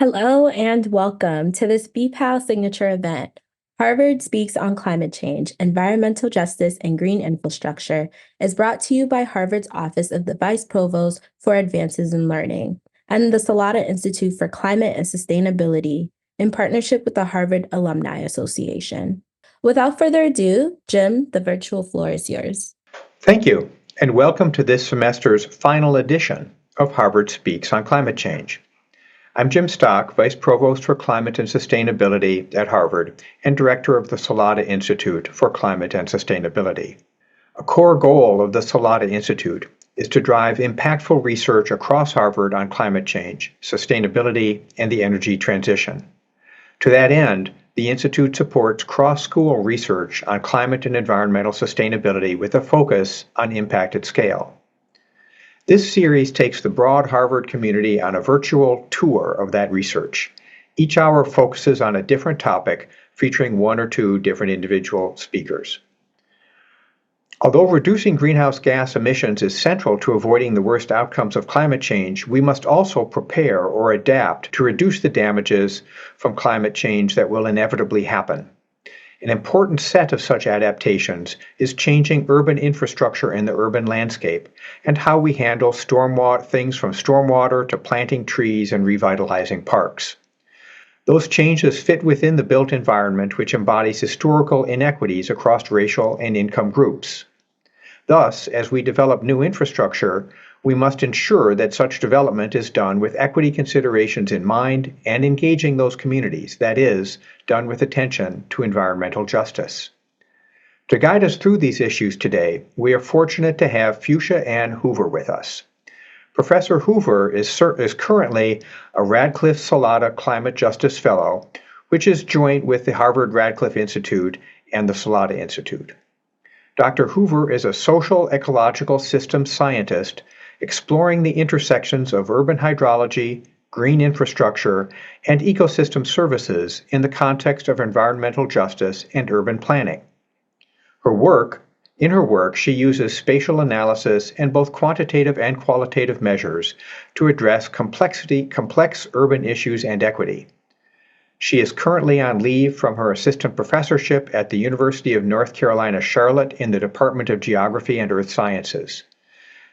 Hello and welcome to this BPAL signature event. Harvard Speaks on Climate Change, Environmental Justice, and Green Infrastructure is brought to you by Harvard's Office of the Vice Provost for Advances in Learning and the Salata Institute for Climate and Sustainability in partnership with the Harvard Alumni Association. Without further ado, Jim, the virtual floor is yours. Thank you, and welcome to this semester's final edition of Harvard Speaks on Climate Change. I'm Jim Stock, Vice Provost for Climate and Sustainability at Harvard and Director of the Salata Institute for Climate and Sustainability. A core goal of the Salata Institute is to drive impactful research across Harvard on climate change, sustainability, and the energy transition. To that end, the Institute supports cross-school research on climate and environmental sustainability with a focus on impact at scale. This series takes the broad Harvard community on a virtual tour of that research. Each hour focuses on a different topic, featuring one or two different individual speakers. Although reducing greenhouse gas emissions is central to avoiding the worst outcomes of climate change, we must also prepare or adapt to reduce the damages from climate change that will inevitably happen. An important set of such adaptations is changing urban infrastructure in the urban landscape and how we handle things from stormwater to planting trees and revitalizing parks. Those changes fit within the built environment, which embodies historical inequities across racial and income groups. Thus, as we develop new infrastructure, we must ensure that such development is done with equity considerations in mind and engaging those communities, that is, done with attention to environmental justice. To guide us through these issues today, we are fortunate to have Fuchsia Ann Hoover with us. Professor Hoover is currently a Radcliffe Salata Climate Justice Fellow, which is joint with the Harvard Radcliffe Institute and the Salata Institute. Dr. Hoover is a social ecological systems scientist exploring the intersections of urban hydrology, green infrastructure, and ecosystem services in the context of environmental justice and urban planning. In her work, she uses spatial analysis and both quantitative and qualitative measures to address complex urban issues and equity. She is currently on leave from her assistant professorship at the University of North Carolina, Charlotte in the Department of Geography and Earth Sciences.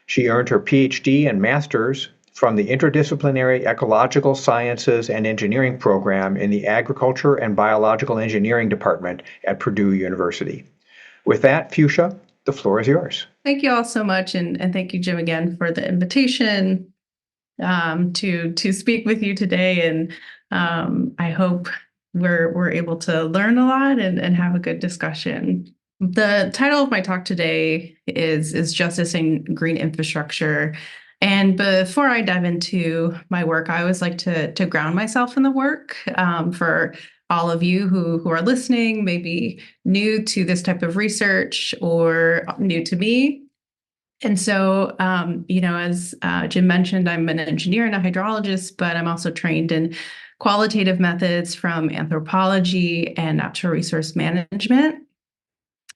She earned her PhD and master's from the Interdisciplinary Ecological Sciences and Engineering program in the Agriculture and Biological Engineering Department at Purdue University. With that, Fuchsia, the floor is yours. Thank you all so much, and thank you, Jim, again for the invitation to speak with you today. And I hope we're able to learn a lot and have a good discussion. The title of my talk today is Justice in Green Infrastructure. And before I dive into my work, I always like to ground myself in the work for all of you who are listening, maybe new to this type of research or new to me. And so, as Jim mentioned, I'm an engineer and a hydrologist, but I'm also trained in qualitative methods from anthropology and natural resource management.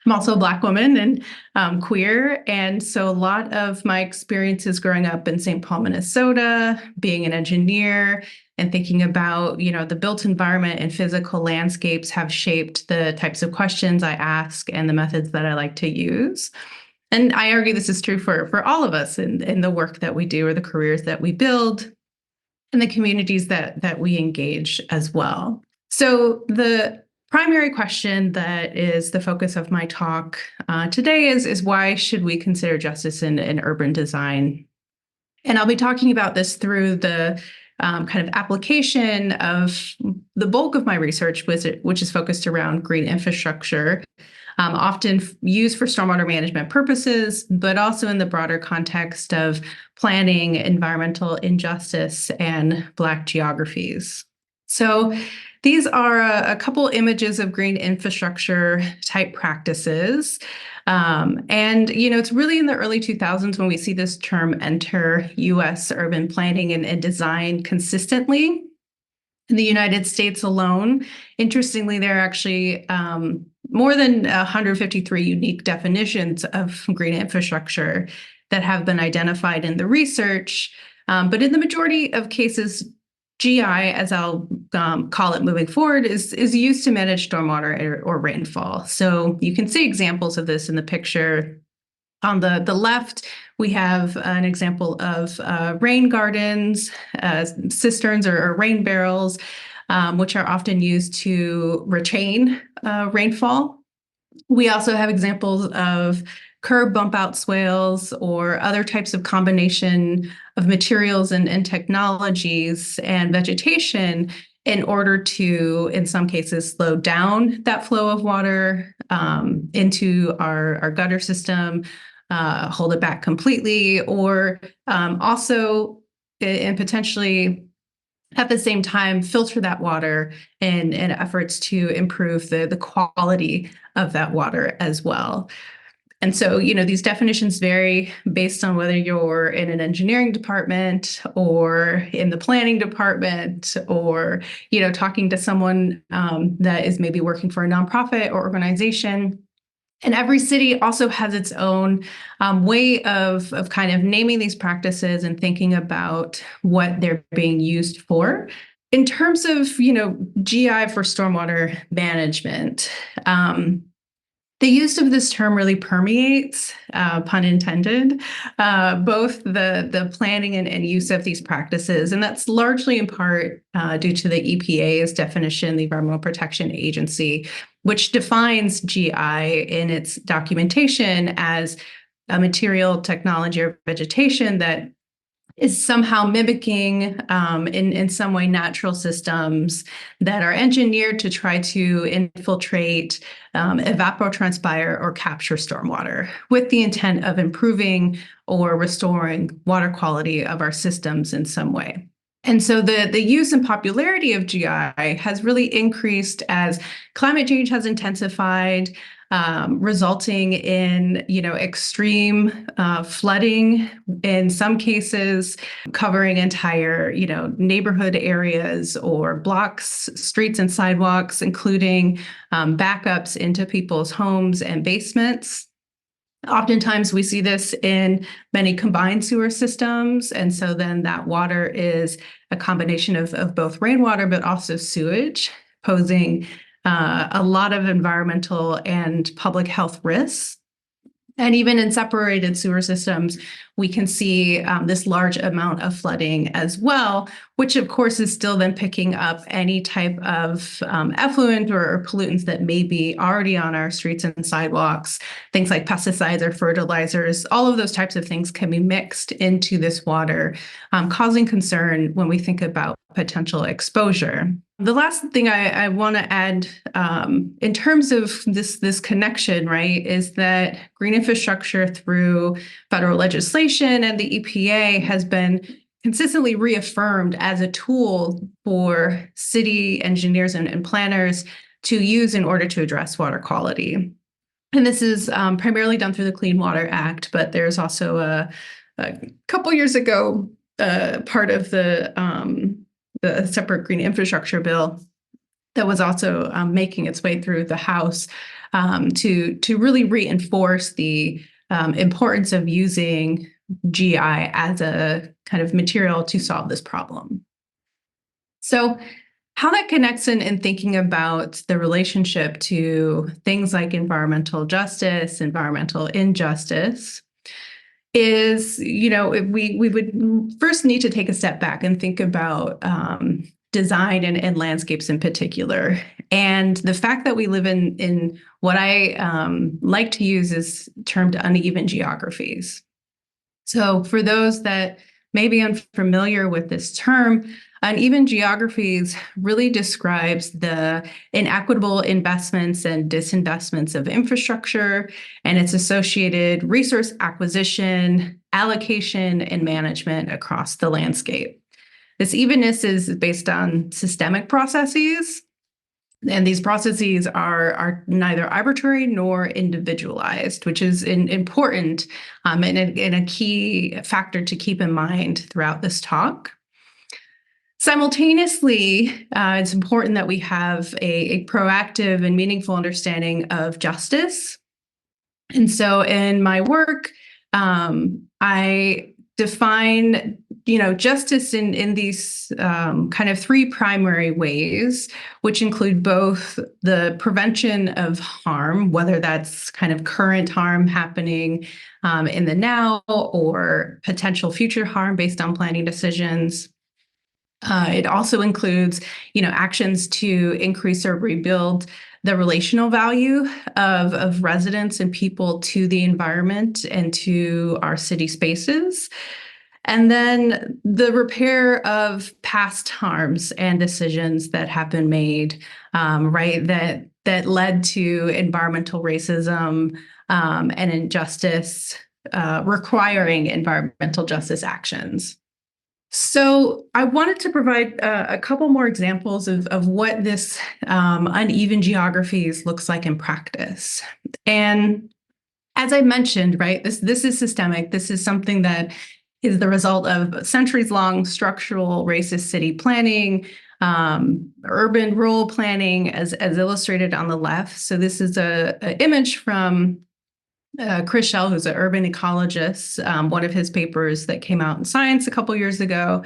I'm also a Black woman and queer. And so a lot of my experiences growing up in St. Paul, Minnesota, being an engineer and thinking about, the built environment and physical landscapes have shaped the types of questions I ask and the methods that I like to use. And I argue this is true for all of us in the work that we do or the careers that we build and the communities that we engage as well. So the primary question that is the focus of my talk today is why should we consider justice in urban design? And I'll be talking about this through the kind of application of the bulk of my research, which is focused around green infrastructure, often used for stormwater management purposes, but also in the broader context of planning, environmental injustice, and Black geographies. So these are a couple images of green infrastructure type practices. It's really in the early 2000s when we see this term enter U.S. urban planning and design consistently. In the United States alone, interestingly, there are actually more than 153 unique definitions of green infrastructure that have been identified in the research. But in the majority of cases, GI, as I'll call it moving forward, is used to manage stormwater or rainfall. So you can see examples of this in the picture. On the left, we have an example of rain gardens, cisterns or rain barrels, which are often used to retain rainfall. We also have examples of curb bump out swales or other types of combination of materials and technologies and vegetation in order to, in some cases, slow down that flow of water into our gutter system, hold it back completely, or also and potentially at the same time filter that water in efforts to improve the quality of that water as well. And so, these definitions vary based on whether you're in an engineering department or in the planning department or, talking to someone that is maybe working for a nonprofit or organization. And every city also has its own way of kind of naming these practices and thinking about what they're being used for. In terms of, GI for stormwater management, the use of this term really permeates, pun intended, both the planning and use of these practices. And that's largely in part due to the EPA's definition, the Environmental Protection Agency, which defines GI in its documentation as a material, technology, or vegetation that is somehow mimicking in some way natural systems that are engineered to try to infiltrate, evapotranspire, or capture stormwater with the intent of improving or restoring water quality of our systems in some way. And so the use and popularity of GI has really increased as climate change has intensified, resulting in, extreme flooding, in some cases covering entire, neighborhood areas or blocks, streets, and sidewalks, including backups into people's homes and basements. Oftentimes we see this in many combined sewer systems. And so then that water is a combination of both rainwater, but also sewage, posing a lot of environmental and public health risks. And even in separated sewer systems, we can see this large amount of flooding as well, which of course is still then picking up any type of effluent or pollutants that may be already on our streets and sidewalks. Things like pesticides or fertilizers, all of those types of things can be mixed into this water, causing concern when we think about potential exposure. The last thing I want to add in terms of this connection, right, is that green infrastructure through federal legislation and the EPA has been consistently reaffirmed as a tool for city engineers and planners to use in order to address water quality. And this is primarily done through the Clean Water Act, but there's also a couple years ago part of the separate green infrastructure bill that was also making its way through the House to really reinforce the importance of using GI as a kind of material to solve this problem. So how that connects in thinking about the relationship to things like environmental justice, environmental injustice, is, we would first need to take a step back and think about design and landscapes in particular. And the fact that we live in what I like to use is termed uneven geographies. So for those that may be unfamiliar with this term, uneven geographies really describes the inequitable investments and disinvestments of infrastructure and its associated resource acquisition, allocation, and management across the landscape. This evenness is based on systemic processes, and these processes are neither arbitrary nor individualized, which is important and a key factor to keep in mind throughout this talk. Simultaneously, it's important that we have a proactive and meaningful understanding of justice. And so in my work, I define, justice in these kind of three primary ways, which include both the prevention of harm, whether that's kind of current harm happening in the now or potential future harm based on planning decisions. It also includes, actions to increase or rebuild the relational value of residents and people to the environment and to our city spaces. And then the repair of past harms and decisions that have been made, right, that led to environmental racism and injustice, requiring environmental justice actions. So I wanted to provide a couple more examples of what this uneven geographies looks like in practice. And as I mentioned, right, this is systemic. This is something that is the result of centuries-long structural racist city planning, urban rural planning, as illustrated on the left. So this is an image from Chris Schell, who's an urban ecologist, one of his papers that came out in Science a couple years ago,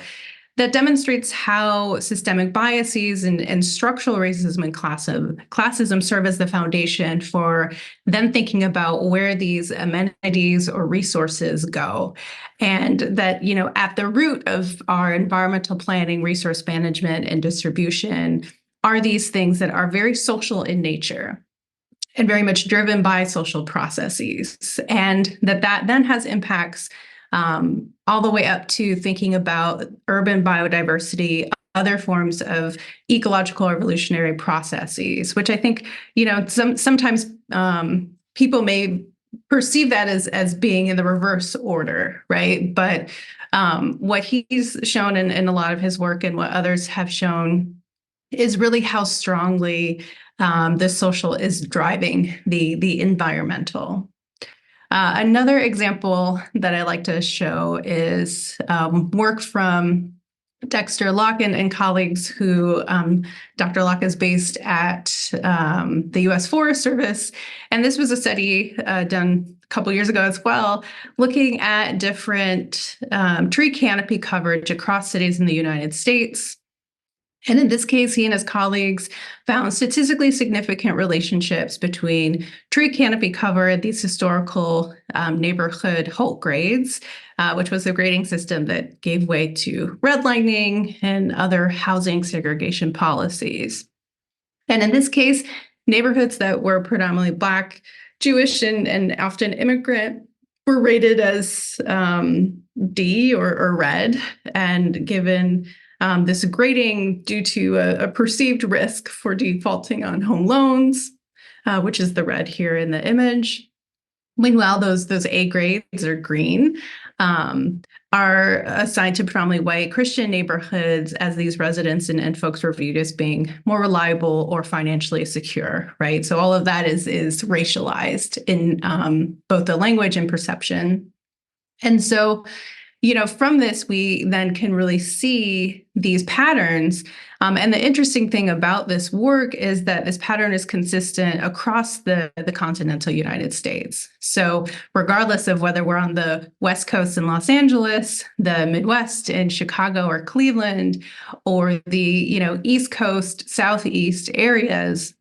that demonstrates how systemic biases and structural racism and classism serve as the foundation for them thinking about where these amenities or resources go. And that, at the root of our environmental planning, resource management, and distribution are these things that are very social in nature and very much driven by social processes. And that then has impacts all the way up to thinking about urban biodiversity, other forms of ecological evolutionary processes, which I think, sometimes people may perceive that as being in the reverse order, right? But what he's shown in a lot of his work and what others have shown is really how strongly the social is driving the environmental. Another example that I like to show is work from Dexter Locke and colleagues who Dr. Locke is based at the U.S. Forest Service. And this was a study done a couple years ago as well, looking at different tree canopy coverage across cities in the United States. And in this case, he and his colleagues found statistically significant relationships between tree canopy cover, these historical neighborhood Holt grades, which was the grading system that gave way to redlining and other housing segregation policies. And in this case, neighborhoods that were predominantly Black, Jewish, and often immigrant were rated as D or red, and given this grading due to a perceived risk for defaulting on home loans, which is the red here in the image. Meanwhile, those A grades are green, are assigned to predominantly white Christian neighborhoods, as these residents and folks were viewed as being more reliable or financially secure, right? So all of that is racialized in both the language and perception. And so, from this, we then can really see these patterns. And the interesting thing about this work is that this pattern is consistent across the continental United States. So regardless of whether we're on the West Coast in Los Angeles, the Midwest in Chicago or Cleveland, or the East Coast, Southeast areas,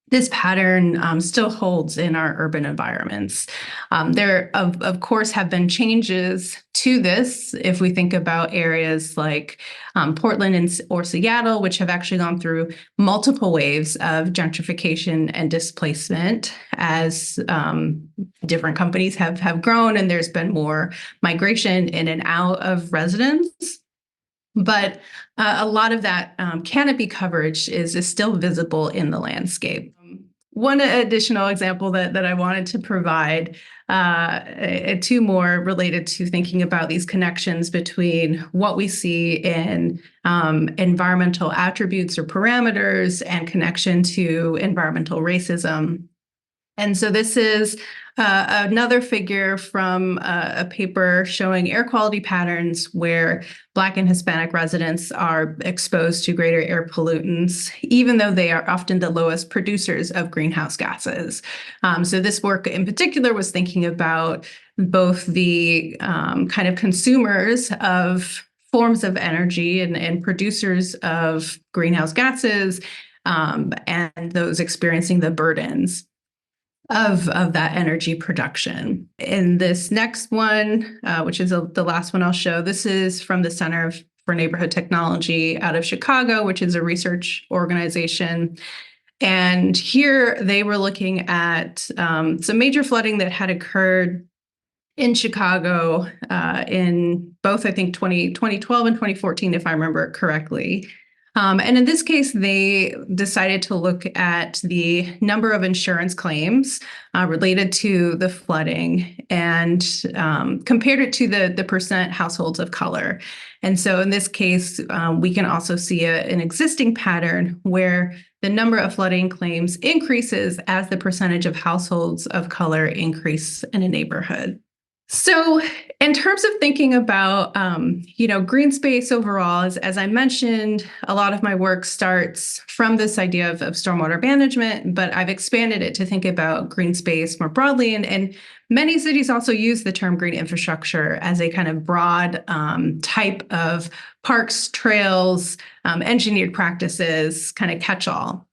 this pattern still holds in our urban environments. There, of course, have been changes to this if we think about areas like Portland or Seattle, which have actually gone through multiple waves of gentrification and displacement as different companies have grown, and there's been more migration in and out of residents. But a lot of that canopy coverage is still visible in the landscape. One additional example that I wanted to provide, two more related to thinking about these connections between what we see in environmental attributes or parameters and connection to environmental racism. And so this is another figure from a paper showing air quality patterns where Black and Hispanic residents are exposed to greater air pollutants, even though they are often the lowest producers of greenhouse gases. So this work in particular was thinking about both the kind of consumers of forms of energy and producers of greenhouse gases, and those experiencing the burdens of that energy production. In this next one, which is the last one I'll show, this is from the Center for Neighborhood Technology out of Chicago, which is a research organization. And here they were looking at some major flooding that had occurred in Chicago in both, I think, 2012 and 2014, if I remember correctly. And in this case, they decided to look at the number of insurance claims related to the flooding and compared it to the percent households of color. And so in this case, we can also see an existing pattern where the number of flooding claims increases as the percentage of households of color increase in a neighborhood. So in terms of thinking about, green space overall, as I mentioned, a lot of my work starts from this idea of stormwater management, but I've expanded it to think about green space more broadly. And many cities also use the term green infrastructure as a kind of broad type of parks, trails, engineered practices, kind of catch-all.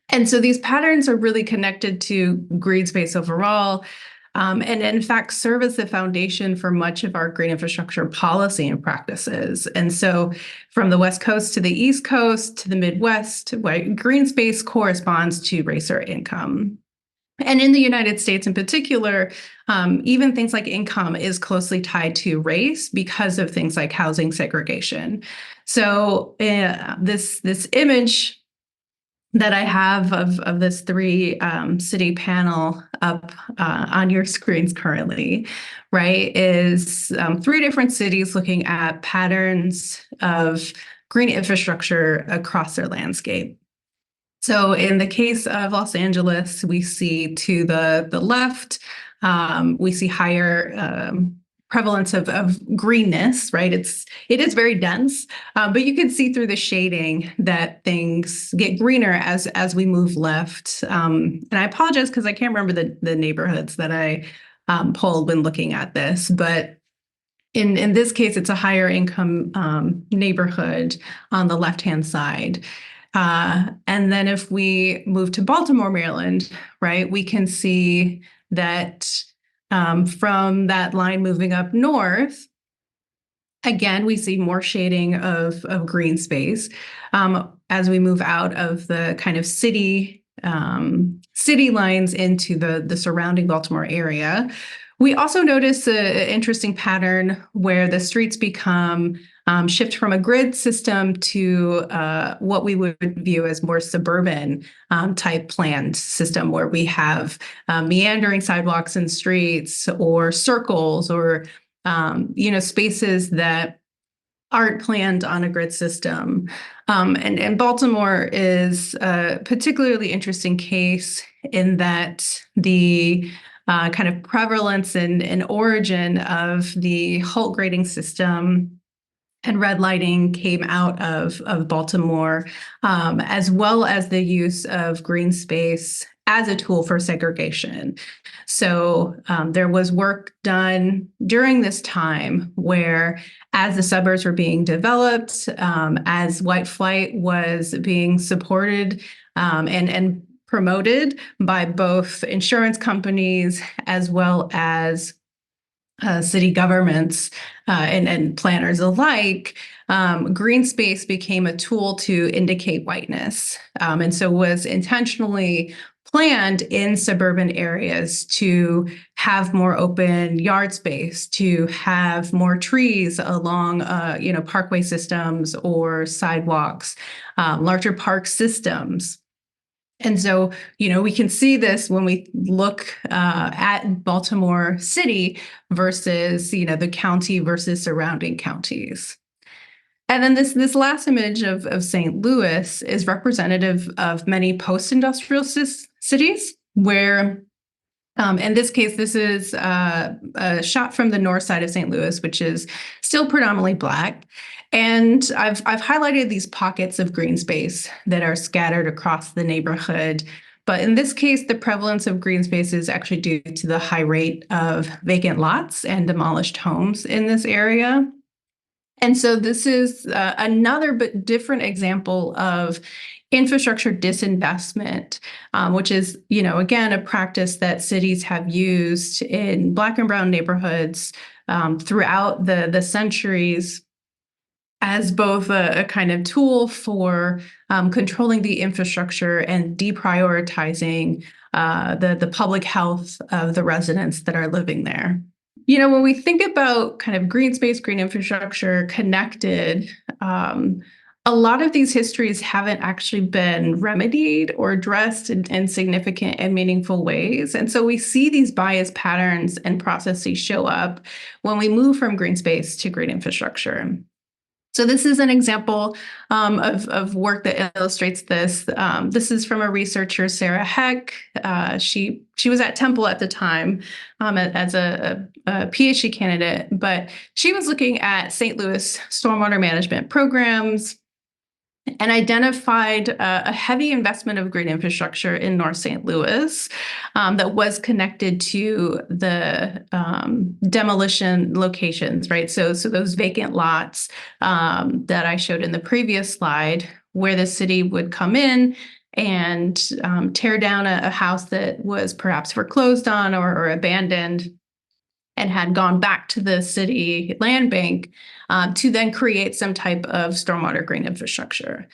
And so these patterns are really connected to green space overall. And in fact, serve as the foundation for much of our green infrastructure policy and practices. And so from the West Coast to the East Coast to the Midwest, green space corresponds to race or income. And in the United States in particular, even things like income is closely tied to race because of things like housing segregation. So this image that I have of this three city panel up on your screens currently, right, is three different cities looking at patterns of green infrastructure across their landscape. So in the case of Los Angeles, we see to the left, we see higher prevalence of greenness, right? It is very dense, but you can see through the shading that things get greener as we move left. And I apologize because I can't remember the neighborhoods that I pulled when looking at this, but in this case, it's a higher income neighborhood on the left-hand side. And then if we move to Baltimore, Maryland, right, we can see that from that line moving up north, again, we see more shading of green space as we move out of the kind of city lines into the surrounding Baltimore area. We also notice an interesting pattern where the streets become shift from a grid system to what we would view as more suburban type planned system, where we have meandering sidewalks and streets or circles or spaces that aren't planned on a grid system. And Baltimore is a particularly interesting case in that the kind of prevalence and origin of the Holt grading system and red lighting came out of Baltimore, as well as the use of green space as a tool for segregation. So there was work done during this time where, as the suburbs were being developed, as white flight was being supported and promoted by both insurance companies as well as city governments and planners alike, green space became a tool to indicate whiteness, and so was intentionally planned in suburban areas to have more open yard space, to have more trees along, parkway systems or sidewalks, larger park systems. And so, we can see this when we look at Baltimore City versus, the county versus surrounding counties. And then this last image of St. Louis is representative of many post-industrial cities where In this case, this is a shot from the north side of St. Louis, which is still predominantly Black. And I've highlighted these pockets of green space that are scattered across the neighborhood. But in this case, the prevalence of green space is actually due to the high rate of vacant lots and demolished homes in this area. And so this is another but different example of infrastructure disinvestment, which is, again, a practice that cities have used in Black and brown neighborhoods throughout the centuries as both a kind of tool for controlling the infrastructure and deprioritizing the public health of the residents that are living there. When we think about kind of green space, green infrastructure connected, a lot of these histories haven't actually been remedied or addressed in significant and meaningful ways. And so we see these bias patterns and processes show up when we move from green space to green infrastructure. So this is an example of work that illustrates this. This is from a researcher, Sarah Heck. She was at Temple at the time as a PhD candidate, but she was looking at St. Louis stormwater management programs and identified a heavy investment of green infrastructure in North St. Louis that was connected to the demolition locations, right? So those vacant lots that I showed in the previous slide, where the city would come in and tear down a house that was perhaps foreclosed on or abandoned and had gone back to the city land bank to then create some type of stormwater green infrastructure.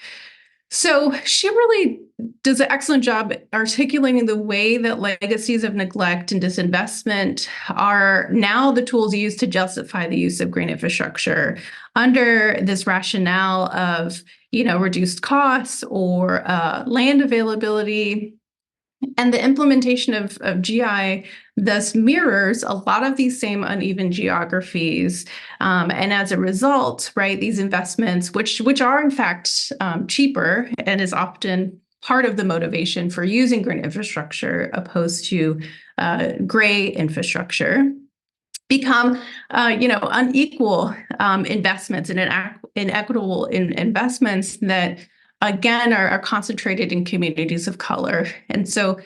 So she really does an excellent job articulating the way that legacies of neglect and disinvestment are now the tools used to justify the use of green infrastructure under this rationale of, reduced costs or land availability. And the implementation of GI thus mirrors a lot of these same uneven geographies. And as a result, right, these investments, which are in fact cheaper and is often part of the motivation for using green infrastructure opposed to gray infrastructure, become unequal investments and inequitable investments that again are concentrated in communities of color. And so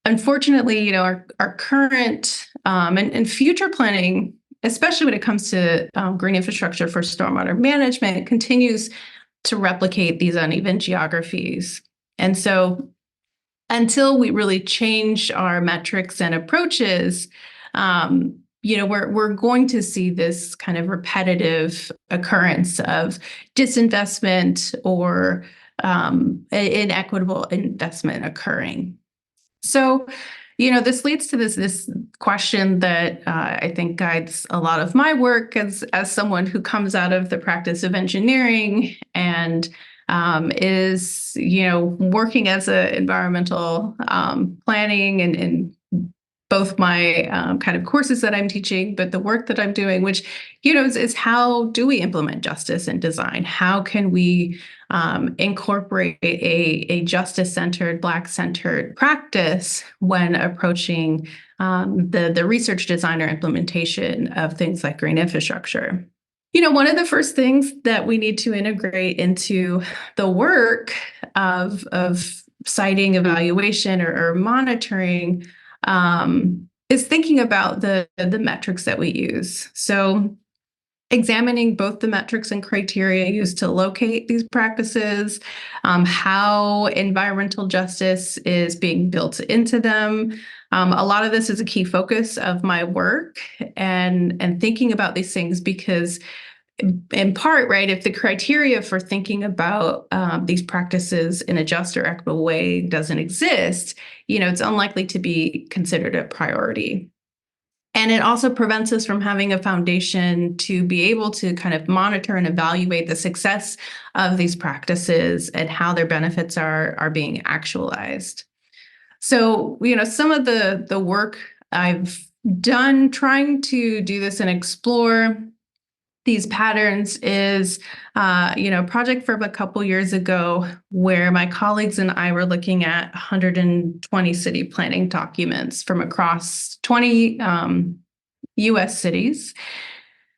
unfortunately, our current and future planning, especially when it comes to green infrastructure for stormwater management, continues to replicate these uneven geographies. And so until we really change our metrics and approaches, we're going to see this kind of repetitive occurrence of disinvestment or inequitable investment occurring. So, this leads to this question that I think guides a lot of my work as someone who comes out of the practice of engineering and is, working as an environmental planning and both my kind of courses that I'm teaching, but the work that I'm doing, which, is how do we implement justice in design? How can we incorporate a justice-centered, Black-centered practice when approaching the research design or implementation of things like green infrastructure? One of the first things that we need to integrate into the work of siting evaluation or monitoring is thinking about the metrics that we use. So examining both the metrics and criteria used to locate these practices, how environmental justice is being built into them. A lot of this is a key focus of my work and thinking about these things because in part, right, if the criteria for thinking about these practices in a just or equitable way doesn't exist, it's unlikely to be considered a priority. And it also prevents us from having a foundation to be able to kind of monitor and evaluate the success of these practices and how their benefits are being actualized. So, some of the work I've done trying to do this and explore these patterns is, a project from a couple years ago where my colleagues and I were looking at 120 city planning documents from across 20 U.S. cities.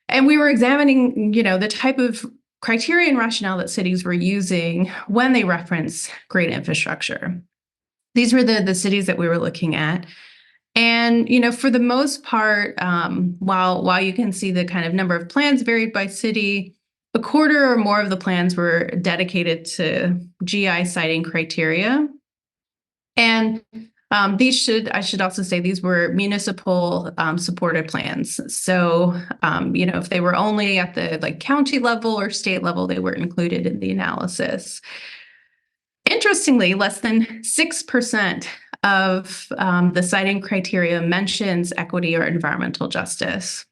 And we were examining, the type of criteria and rationale that cities were using when they reference green infrastructure. These were the cities that we were looking at. And, for the most part, while you can see the kind of number of plans varied by city, a quarter or more of the plans were dedicated to GI siting criteria. And I should also say these were municipal supported plans. So, if they were only at the county level or state level, they were included in the analysis. Interestingly, less than 6% of the siting criteria mentions equity or environmental justice.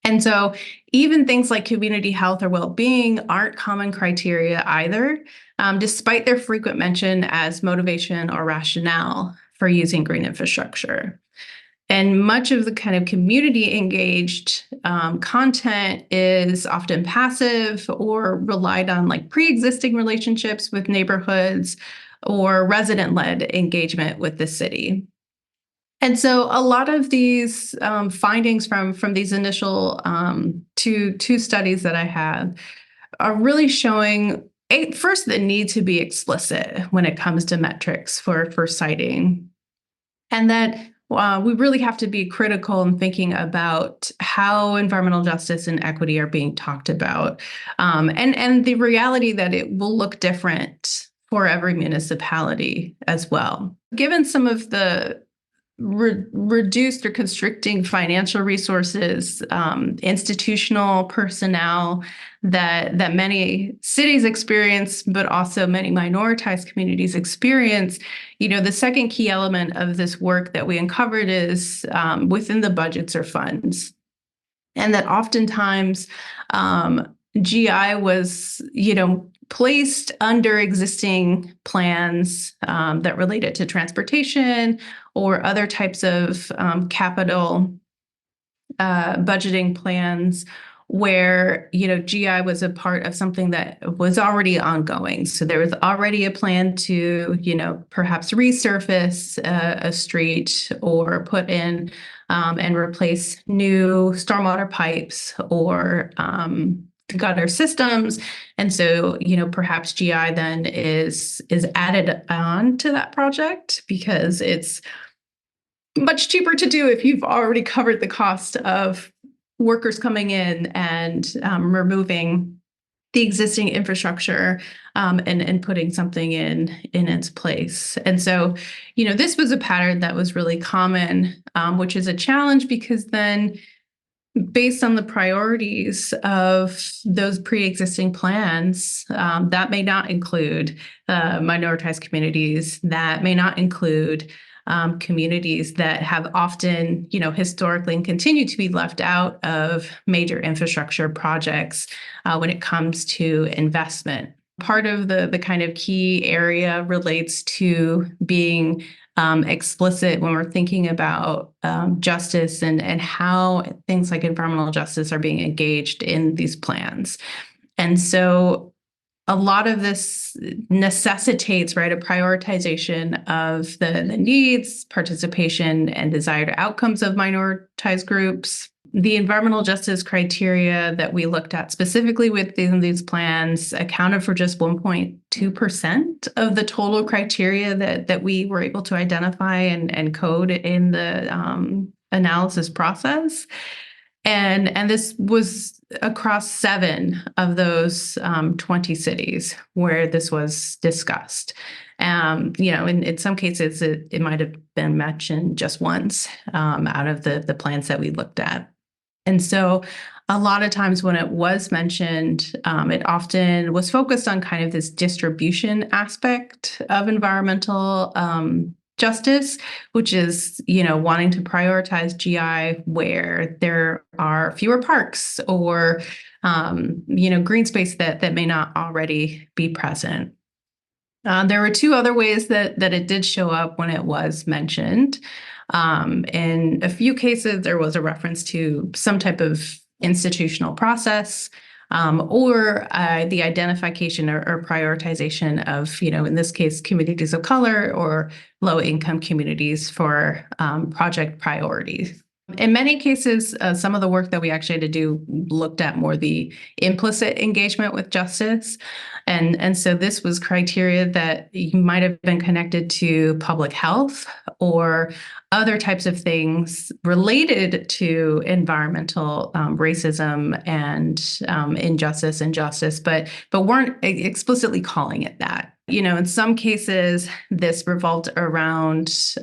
And so even things like community health or well-being aren't common criteria either, despite their frequent mention as motivation or rationale for using green infrastructure. And much of the kind of community engaged content is often passive or relied on pre-existing relationships with neighborhoods or resident-led engagement with the city. And so a lot of these findings from these initial two studies that I have are really showing, first, the need to be explicit when it comes to metrics for siting, and that we really have to be critical in thinking about how environmental justice and equity are being talked about, and the reality that it will look different for every municipality as well. Given some of the reduced or constricting financial resources, institutional personnel that many cities experience, but also many minoritized communities experience, the second key element of this work that we uncovered is within the budgets or funds. And that oftentimes GI was, placed under existing plans that related to transportation or other types of capital budgeting plans where, GI was a part of something that was already ongoing. So there was already a plan to, perhaps resurface a street or put in and replace new stormwater pipes or gutter systems. And so, perhaps GI then is added on to that project because it's much cheaper to do if you've already covered the cost of workers coming in and removing the existing infrastructure and putting something in its place. And so, this was a pattern that was really common, which is a challenge because then, based on the priorities of those pre-existing plans, that may not include minoritized communities, that may not include communities that have often, historically and continue to be left out of major infrastructure projects when it comes to investment. Part of the kind of key area relates to being explicit when we're thinking about justice and how things like environmental justice are being engaged in these plans. And so a lot of this necessitates, a prioritization of the needs, participation, and desired outcomes of minoritized groups. The environmental justice criteria that we looked at specifically within these plans accounted for just 1.2% of the total criteria that we were able to identify and code in the analysis process. And this was across 7 of those 20 cities where this was discussed. In some cases, it might have been mentioned just once out of the plans that we looked at. And so a lot of times when it was mentioned, it often was focused on kind of this distribution aspect of environmental justice, which is, wanting to prioritize GI where there are fewer parks or, green space that may not already be present. There were 2 other ways that it did show up when it was mentioned. In a few cases, there was a reference to some type of institutional process, or the identification or prioritization of, in this case, communities of color or low-income communities for project priorities. In many cases, some of the work that we actually had to do looked at more the implicit engagement with justice. And so this was criteria that might have been connected to public health or other types of things related to environmental racism and injustice and justice, but weren't explicitly calling it that. In some cases, this revolved around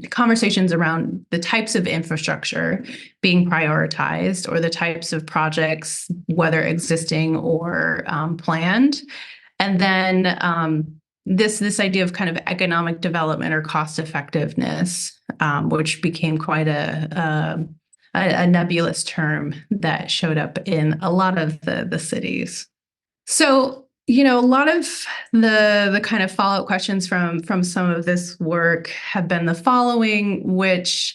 conversations around the types of infrastructure being prioritized or the types of projects, whether existing or planned. And then this idea of kind of economic development or cost effectiveness, which became quite a nebulous term that showed up in a lot of the cities. So, a lot of the kind of follow-up questions from some of this work have been the following, which,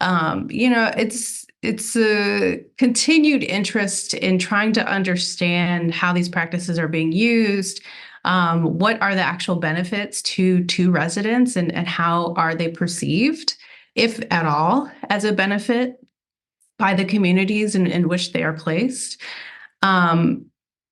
it's a continued interest in trying to understand how these practices are being used. What are the actual benefits to residents, and how are they perceived, if at all, as a benefit by the communities in which they are placed?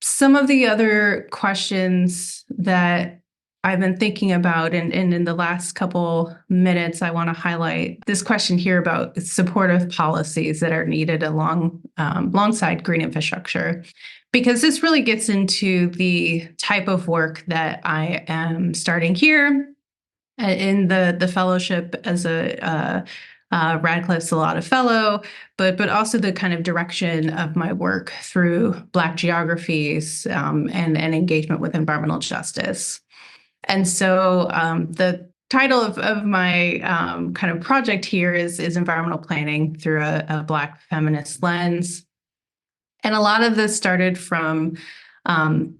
Some of the other questions that I've been thinking about, and in the last couple minutes, I want to highlight this question here about supportive policies that are needed alongside green infrastructure, because this really gets into the type of work that I am starting here in the fellowship as a Radcliffe Salata Fellow, but also the kind of direction of my work through Black geographies and engagement with environmental justice. And so the title of my kind of project here is environmental planning through a Black feminist lens. And a lot of this started from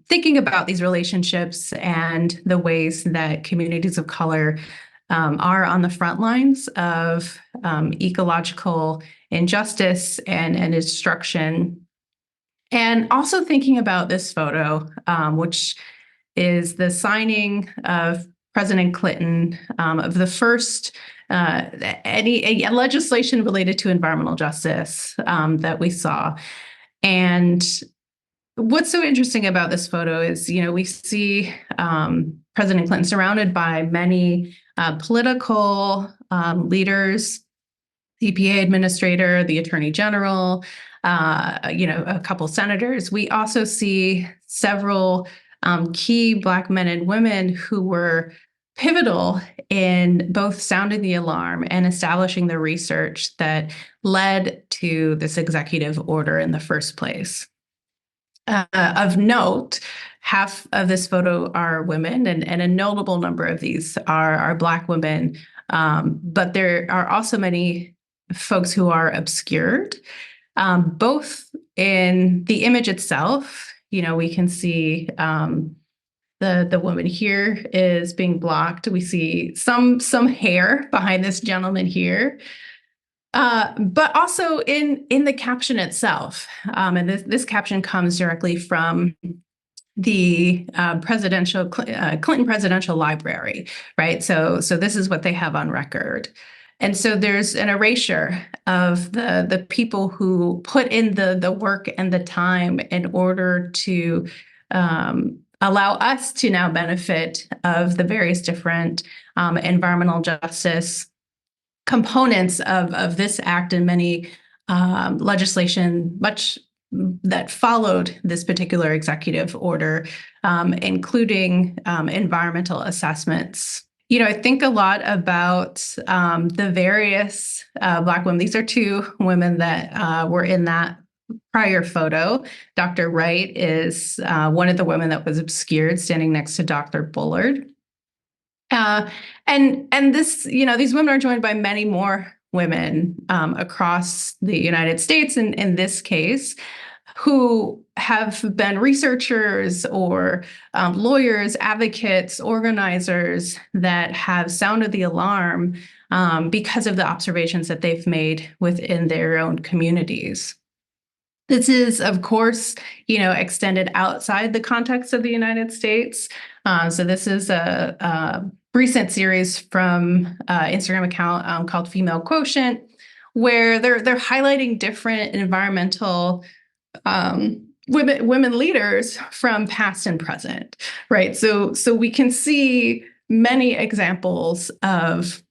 thinking about these relationships and the ways that communities of color are on the front lines of ecological injustice and destruction. And also thinking about this photo, which is the signing of President Clinton of the first any legislation related to environmental justice that we saw. And what's so interesting about this photo is, we see President Clinton surrounded by many political leaders, the EPA administrator, the Attorney General, a couple senators. We also see several key Black men and women who were pivotal in both sounding the alarm and establishing the research that led to this executive order in the first place. Of note, half of this photo are women, and a notable number of these are Black women, but there are also many folks who are obscured, both in the image itself. We can see the woman here is being blocked. We see some hair behind this gentleman here. But also in the caption itself, and this caption comes directly from the Clinton Presidential Library, right? So this is what they have on record, and so there's an erasure of the people who put in the work and the time in order to allow us to now benefit of the various different environmental justice components of this act and many legislation much that followed this particular executive order, including environmental assessments. I think a lot about the various Black women. These are two women that were in that prior photo. Dr. Wright is one of the women that was obscured, standing next to Dr. Bullard. And this, these women are joined by many more women across the United States, in this case, who have been researchers or lawyers, advocates, organizers that have sounded the alarm because of the observations that they've made within their own communities. This is, of course, extended outside the context of the United States. So this is a recent series from Instagram account called Female Quotient, where they're highlighting different environmental women leaders from past and present, right? So we can see many examples of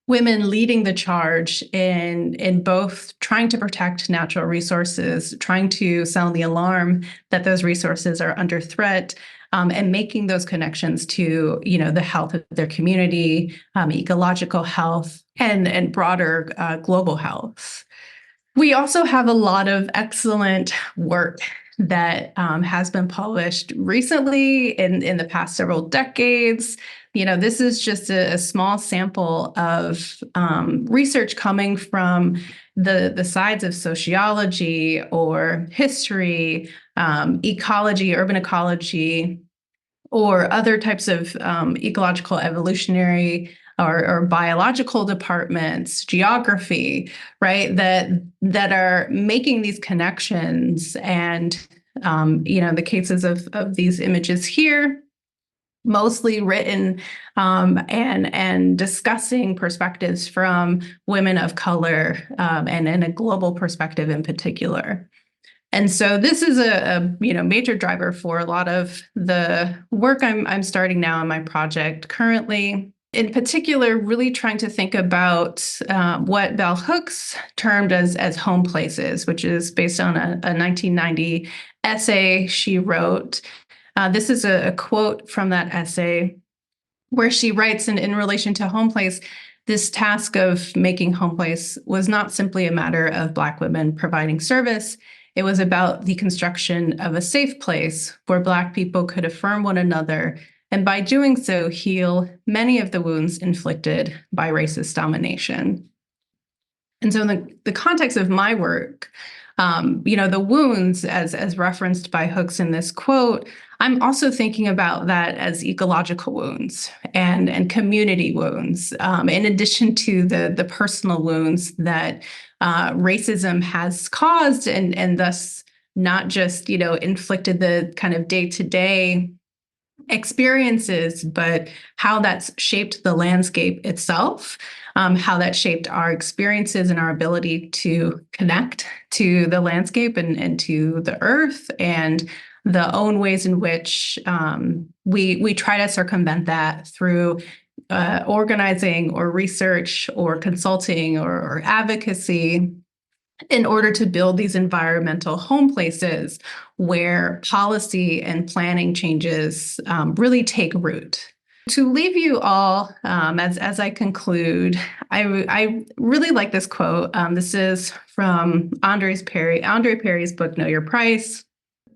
women leading the charge in both trying to protect natural resources, trying to sound the alarm that those resources are under threat, and making those connections to the health of their community, ecological health, and broader global health. We also have a lot of excellent work that has been published recently in the past several decades. This is just a small sample of research coming from the sides of sociology or history, ecology, urban ecology, or other types of ecological evolutionary or biological departments, geography, right? That are making these connections, and the cases of these images here, mostly written and discussing perspectives from women of color, and in a global perspective in particular. And so this is a major driver for a lot of the work I'm starting now in my project currently. In particular, really trying to think about what Bell Hooks termed as home places, which is based on a 1990 essay she wrote. This is a quote from that essay where she writes in relation to home place, this task of making home place was not simply a matter of Black women providing service. It was about the construction of a safe place where Black people could affirm one another, and by doing so, heal many of the wounds inflicted by racist domination. And so in the context of my work, the wounds, as referenced by Hooks in this quote, I'm also thinking about that as ecological wounds and community wounds, in addition to the personal wounds that racism has caused, and thus not just inflicted the kind of day-to-day experiences, but how that's shaped the landscape itself, how that shaped our experiences and our ability to connect to the landscape and to the earth, and the own ways in which we try to circumvent that through organizing or research or consulting or advocacy in order to build these environmental home places where policy and planning changes really take root. To leave you all, as I conclude, I really like this quote. This is from Andre Perry's book, Know Your Price.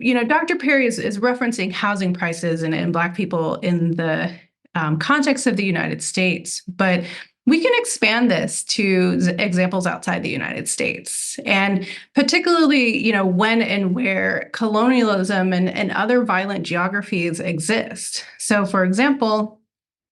Dr. Perry is referencing housing prices and Black people in the context of the United States, but we can expand this to examples outside the United States, and particularly, when and where colonialism and other violent geographies exist. So, for example,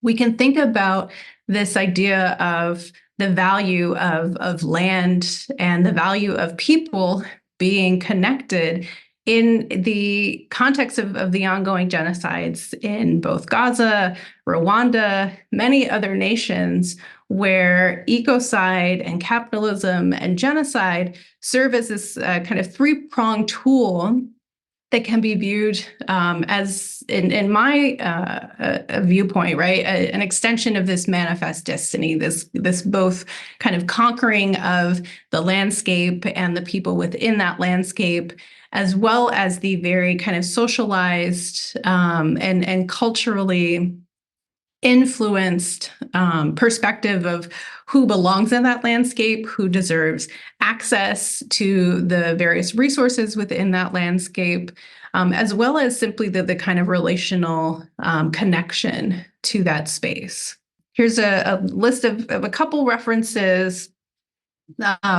we can think about this idea of the value of land and the value of people being connected in the context of the ongoing genocides in both Gaza, Rwanda, many other nations, where ecocide and capitalism and genocide serve as this kind of three-pronged tool that can be viewed as, in my viewpoint, right, an extension of this manifest destiny, this both kind of conquering of the landscape and the people within that landscape, as well as the very kind of socialized and culturally influenced perspective of who belongs in that landscape, who deserves access to the various resources within that landscape, as well as simply the kind of relational connection to that space. Here's a list of a couple references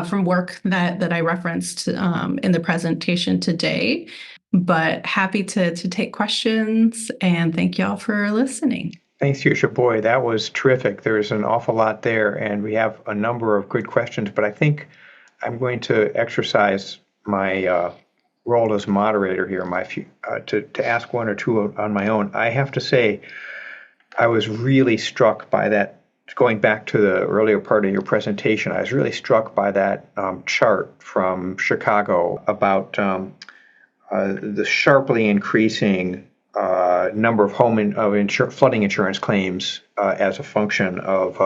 from work that I referenced in the presentation today, but happy to take questions, and thank y'all for listening. Thanks, Yusha. Boy, that was terrific. There's an awful lot there, and we have a number of good questions, but I think I'm going to exercise my role as moderator here, to ask one or two on my own. I have to say, I was really struck by that. Going back to the earlier part of your presentation, I was really struck by that chart from Chicago about the sharply increasing number of flooding insurance claims as a function of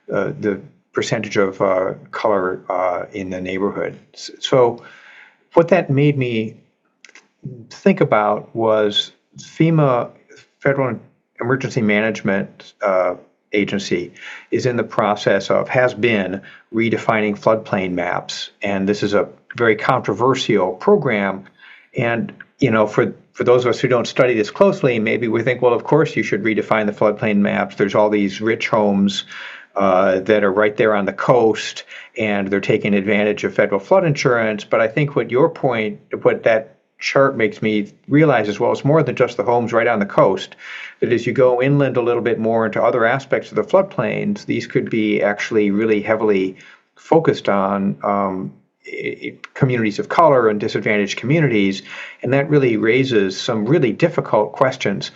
the percentage of color in the neighborhood. So what that made me think about was FEMA, Federal Emergency Management Agency, is in the process of, has been redefining floodplain maps. And this is a very controversial program. And, for those of us who don't study this closely, maybe we think, well, of course you should redefine the floodplain maps. There's all these rich homes that are right there on the coast, and they're taking advantage of federal flood insurance. But I think what that chart makes me realize as well, it's more than just the homes right on the coast. That as you go inland a little bit more into other aspects of the floodplains, these could be actually really heavily focused on communities of color and disadvantaged communities. And that really raises some really difficult questions.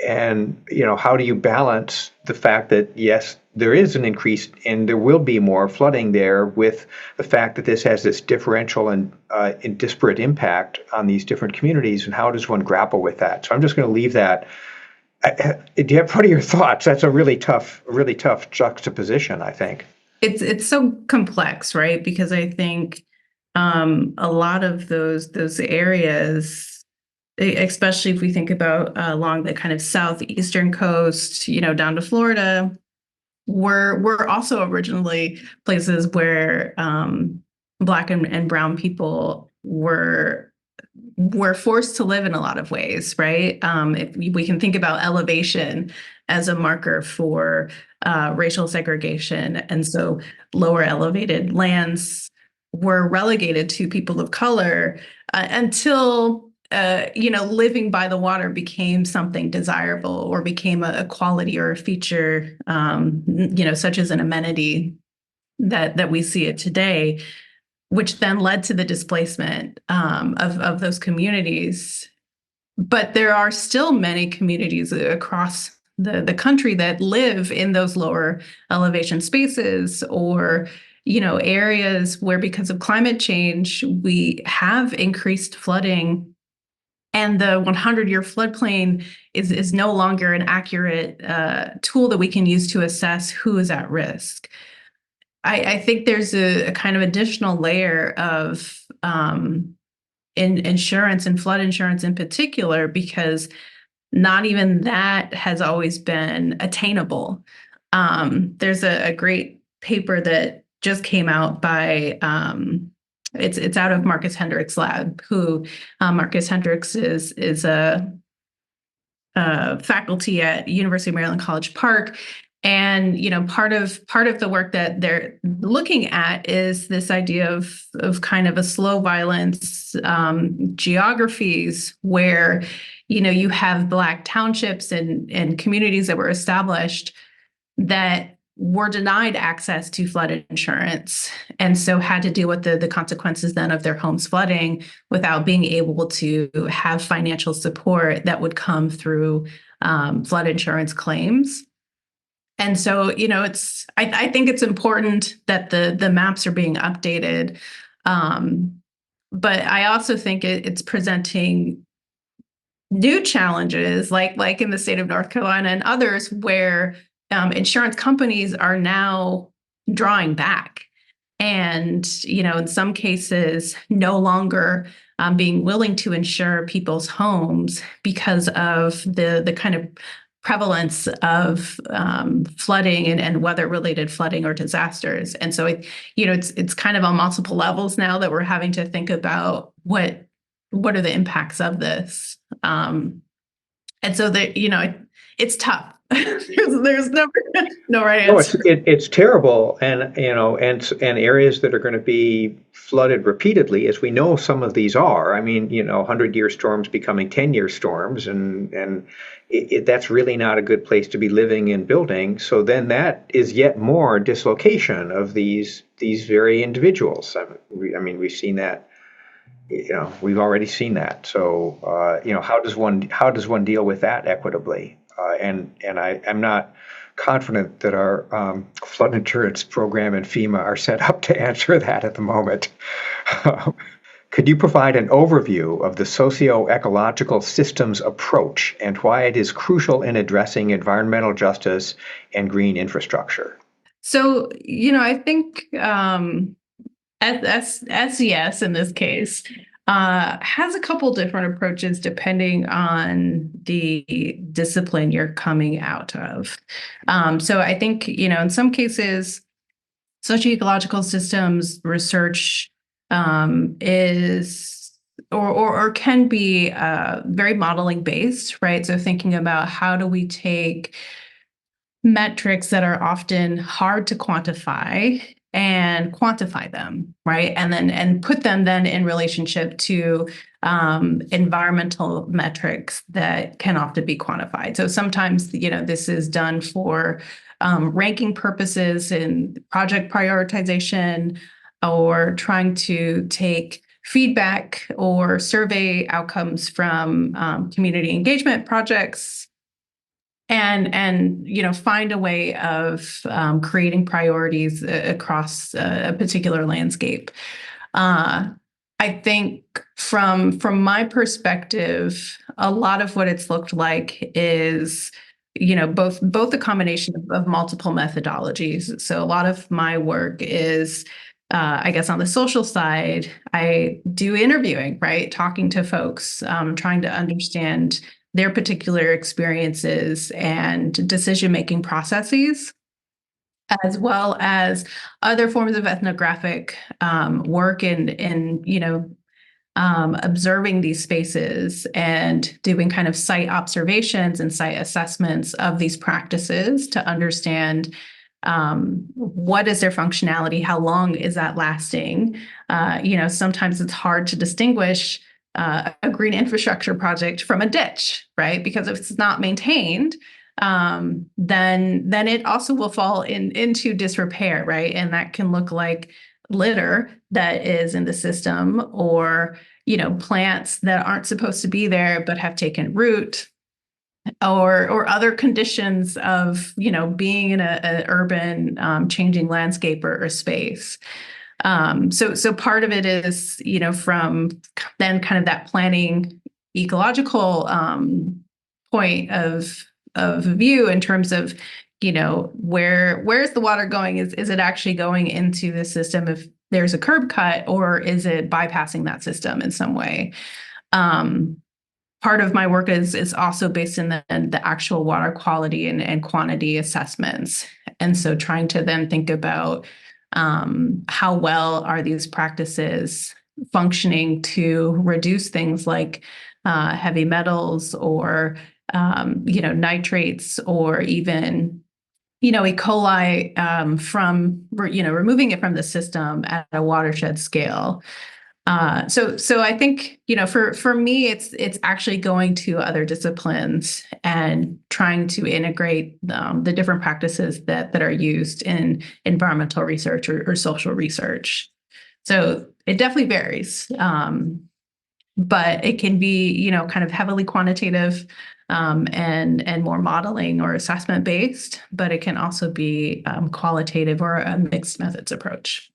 And, how do you balance the fact that, yes, there is an increase and there will be more flooding there, with the fact that this has this differential and disparate impact on these different communities, and how does one grapple with that? So I'm just going to leave that. Do you have, what are your thoughts? That's a really tough juxtaposition, I think. It's so complex, right? Because I think a lot of those areas, especially if we think about along the kind of southeastern coast, down to Florida, were also originally places where Black and brown people were forced to live in a lot of ways, right? If we can think about elevation as a marker for racial segregation, and so lower elevated lands were relegated to people of color until living by the water became something desirable, or became a quality or a feature, such as an amenity that we see it today, which then led to the displacement of those communities. But there are still many communities across the country that live in those lower elevation spaces, or areas where, because of climate change, we have increased flooding, and the 100-year floodplain is no longer an accurate tool that we can use to assess who is at risk. I think there's a kind of additional layer of in insurance, and flood insurance in particular, because not even that has always been attainable. There's a great paper that just came out by it's out of Marcus Hendricks' lab. Who Marcus Hendricks is a faculty at University of Maryland College Park. And part of the work that they're looking at is this idea of kind of a slow violence geographies, where you have Black townships and communities that were established that were denied access to flood insurance, and so had to deal with the consequences then of their homes flooding without being able to have financial support that would come through flood insurance claims. And so, I think it's important that the maps are being updated. But I also think it's presenting new challenges, like in the state of North Carolina and others, where insurance companies are now drawing back, and in some cases no longer being willing to insure people's homes because of the kind of prevalence of flooding and weather-related flooding or disasters. And so it's kind of on multiple levels now that we're having to think about what are the impacts of this. And so it's tough. There's no right answer. No, it's terrible, and areas that are going to be flooded repeatedly, as we know some of these are. I mean, 100-year storms becoming 10-year storms, and that's really not a good place to be living and building. So then that is yet more dislocation of these very individuals. I mean, we've seen that we've already seen that. So, how does one deal with that equitably? I'm not confident that our flood insurance program and FEMA are set up to answer that at the moment. Could you provide an overview of the socio-ecological systems approach and why it is crucial in addressing environmental justice and green infrastructure? So, I think SES in this case has a couple different approaches depending on the discipline you're coming out of. So I think, in some cases, socioecological systems research is or can be very modeling based, right? So thinking about how do we take metrics that are often hard to quantify and quantify them, right? And put them then in relationship to environmental metrics that can often be quantified. So sometimes, this is done for ranking purposes and project prioritization, or trying to take feedback or survey outcomes from community engagement projects and find a way of creating priorities across a particular landscape. I think from my perspective, a lot of what it's looked like is both a combination of multiple methodologies. So a lot of my work is I guess on the social side, I do interviewing, right? Talking to folks, trying to understand their particular experiences and decision-making processes, as well as other forms of ethnographic work in observing these spaces and doing kind of site observations and site assessments of these practices to understand what is their functionality, how long is that lasting. Sometimes it's hard to distinguish a green infrastructure project from a ditch, right? Because if it's not maintained, then it also will fall into disrepair, right? And that can look like litter that is in the system, or plants that aren't supposed to be there but have taken root, or other conditions of being in a urban changing landscape or space. So part of it is from then kind of that planning ecological point of view in terms of where's the water going? Is it actually going into the system if there's a curb cut, or is it bypassing that system in some way? Part of my work is also based in the actual water quality and quantity assessments. And so trying to then think about how well are these practices functioning to reduce things like heavy metals or nitrates, or even E. coli from removing it from the system at a watershed scale. So I think for me it's actually going to other disciplines and trying to integrate the different practices that are used in environmental research or social research. So it definitely varies, but it can be kind of heavily quantitative and more modeling or assessment based, but it can also be qualitative or a mixed methods approach.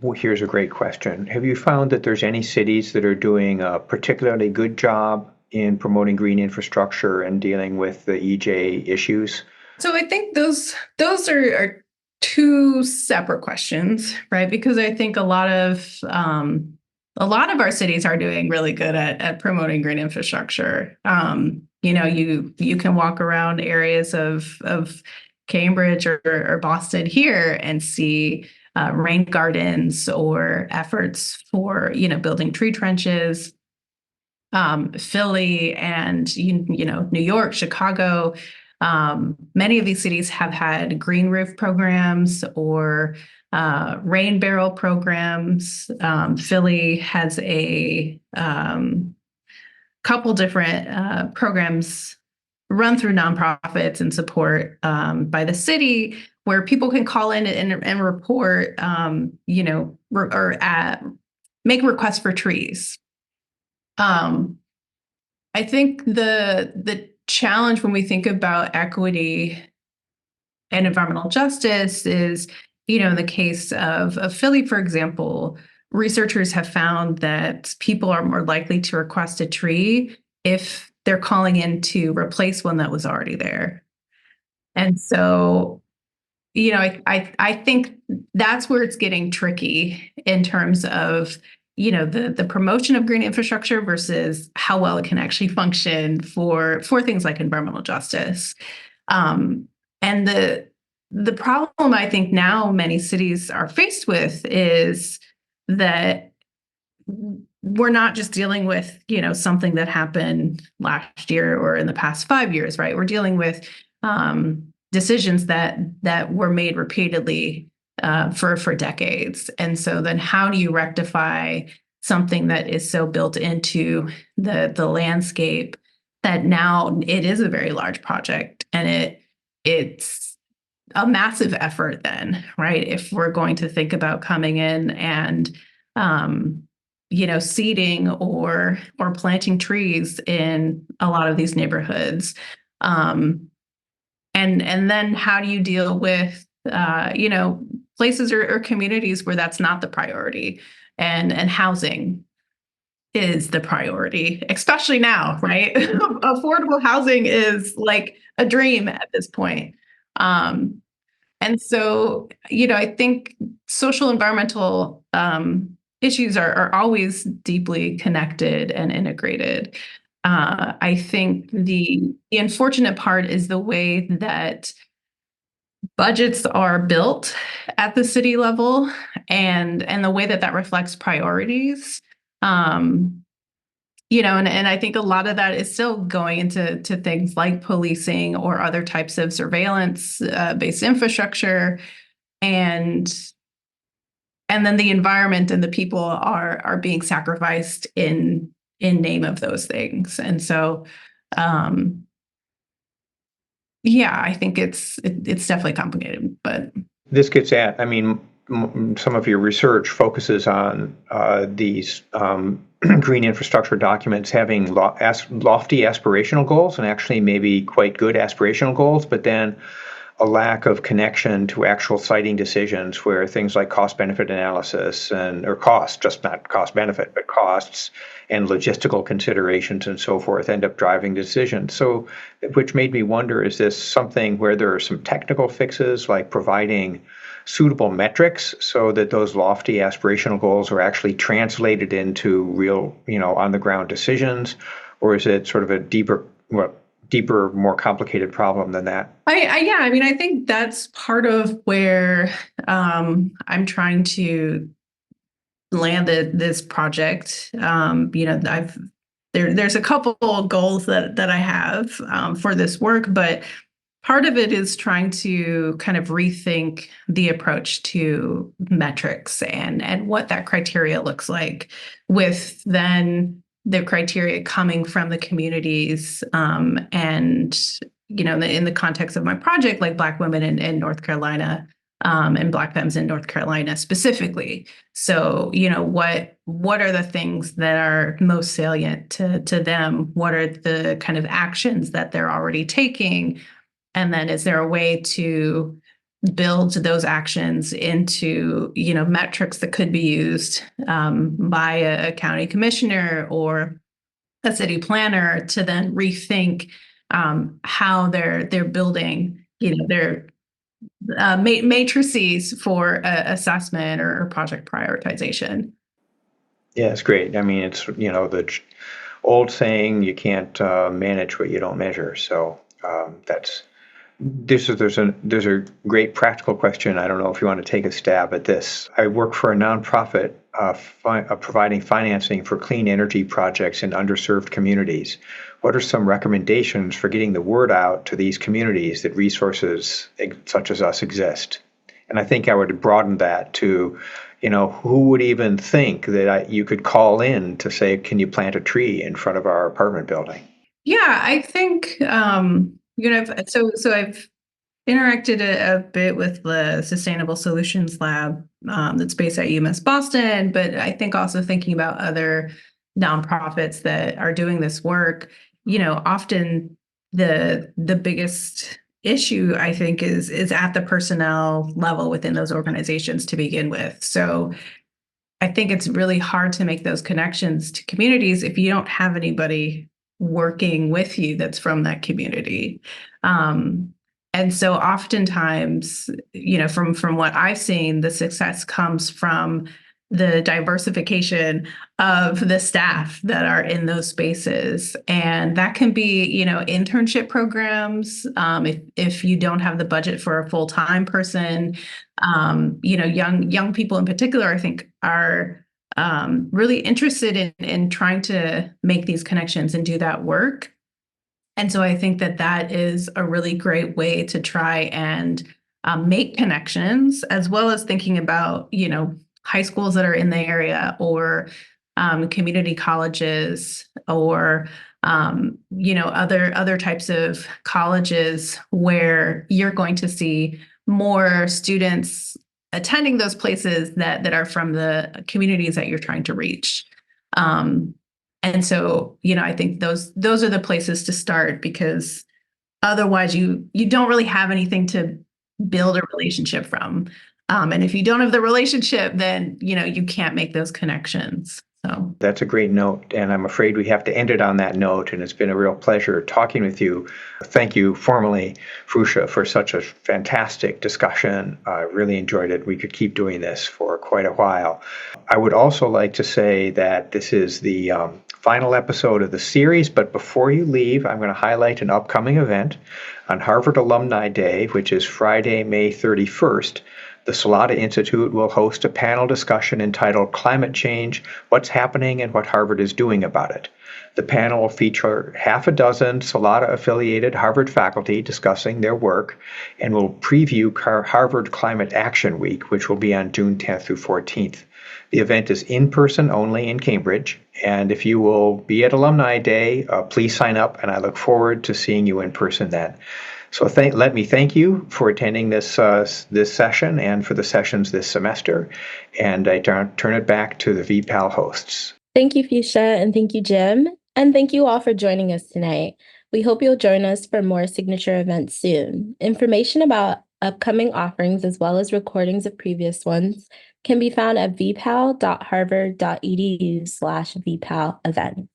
Well, here's a great question. Have you found that there's any cities that are doing a particularly good job in promoting green infrastructure and dealing with the EJ issues? So I think those are two separate questions, right? Because I think a lot of our cities are doing really good at promoting green infrastructure. You can walk around areas of Cambridge or Boston here and see rain gardens or efforts for building tree trenches. Philly and New York, Chicago, many of these cities have had green roof programs or rain barrel programs. Philly has a couple different programs run through nonprofits and support by the city, where people can call in and report, make requests for trees. I think the challenge when we think about equity and environmental justice is, in the case of Philly, for example, researchers have found that people are more likely to request a tree if they're calling in to replace one that was already there. And so, I think that's where it's getting tricky in terms of, the promotion of green infrastructure versus how well it can actually function for things like environmental justice. And the problem I think now many cities are faced with is that we're not just dealing with, something that happened last year or in the past 5 years, right? We're dealing with decisions that were made repeatedly for decades. And so then how do you rectify something that is so built into the landscape that now it is a very large project, and it's a massive effort then, right? If we're going to think about coming in and seeding or planting trees in a lot of these neighborhoods. And then how do you deal with places or communities where that's not the priority, and housing is the priority, especially now, right? Affordable housing is like a dream at this point. And so, I think social environmental issues are always deeply connected and integrated. I think the unfortunate part is the way that budgets are built at the city level, and the way that reflects priorities. And I think a lot of that is still going into things like policing or other types of surveillance based infrastructure, and then the environment and the people are being sacrificed in name of those things. And so, I think it's definitely complicated, but This gets at, some of your research focuses on these green infrastructure documents having lofty aspirational goals, and actually maybe quite good aspirational goals, but then a lack of connection to actual siting decisions, where things like cost-benefit analysis or cost, just not cost-benefit, but costs and logistical considerations and so forth end up driving decisions. So, which made me wonder, is this something where there are some technical fixes, like providing suitable metrics so that those lofty aspirational goals are actually translated into real, on-the-ground decisions? Or is it sort of a deeper, more complicated problem than that? I think that's part of where I'm trying to land this project. There's a couple of goals that I have for this work, but part of it is trying to kind of rethink the approach to metrics and what that criteria looks like, with then the criteria coming from the communities, and in the context of my project, like Black women in North Carolina, and Black femmes in North Carolina specifically. So, what are the things that are most salient to them? What are the kind of actions that they're already taking? And then is there a way to build those actions into, metrics that could be used by a county commissioner or a city planner to then rethink how they're building, their matrices for assessment or project prioritization. Yeah, it's great. It's, the old saying, you can't manage what you don't measure. So there's a great practical question. I don't know if you want to take a stab at this. I work for a nonprofit providing financing for clean energy projects in underserved communities. What are some recommendations for getting the word out to these communities that resources such as us exist? And I think I would broaden that to, who would even think that you could call in to say, can you plant a tree in front of our apartment building? Yeah, I think, so I've interacted a bit with the Sustainable Solutions Lab that's based at UMass Boston, but I think also thinking about other nonprofits that are doing this work. Often the biggest issue I think is at the personnel level within those organizations to begin with. So I think it's really hard to make those connections to communities if you don't have anybody working with you that's from that community. Um, and so oftentimes, from what I've seen, the success comes from the diversification of the staff that are in those spaces. And that can be, internship programs. If you don't have the budget for a full-time person, young people in particular, I think, are really interested in trying to make these connections and do that work. And so I think that is a really great way to try and make connections, as well as thinking about, high schools that are in the area, or community colleges, or other types of colleges where you're going to see more students attending those places that are from the communities that you're trying to reach. And so, I think those are the places to start, because otherwise you don't really have anything to build a relationship from. And if you don't have the relationship, then, you can't make those connections. So That's a great note, and I'm afraid we have to end it on that note, and it's been a real pleasure talking with you. Thank you formally, Frusha, for such a fantastic discussion. I really enjoyed it. We could keep doing this for quite a while. I would also like to say that this is the final episode of the series, but before you leave, I'm going to highlight an upcoming event on Harvard Alumni Day, which is Friday, May 31st. The Salata Institute will host a panel discussion entitled Climate Change, What's Happening and What Harvard is Doing About It. The panel will feature half a dozen Salata-affiliated Harvard faculty discussing their work, and will preview Harvard Climate Action Week, which will be on June 10th through 14th. The event is in person only in Cambridge, and if you will be at Alumni Day, please sign up, and I look forward to seeing you in person then. So let me thank you for attending this session and for the sessions this semester, and I turn it back to the VPAL hosts. Thank you, Fuchsia, and thank you, Jim. And thank you all for joining us tonight. We hope you'll join us for more signature events soon. Information about upcoming offerings, as well as recordings of previous ones, can be found at vpal.harvard.edu/vpal events.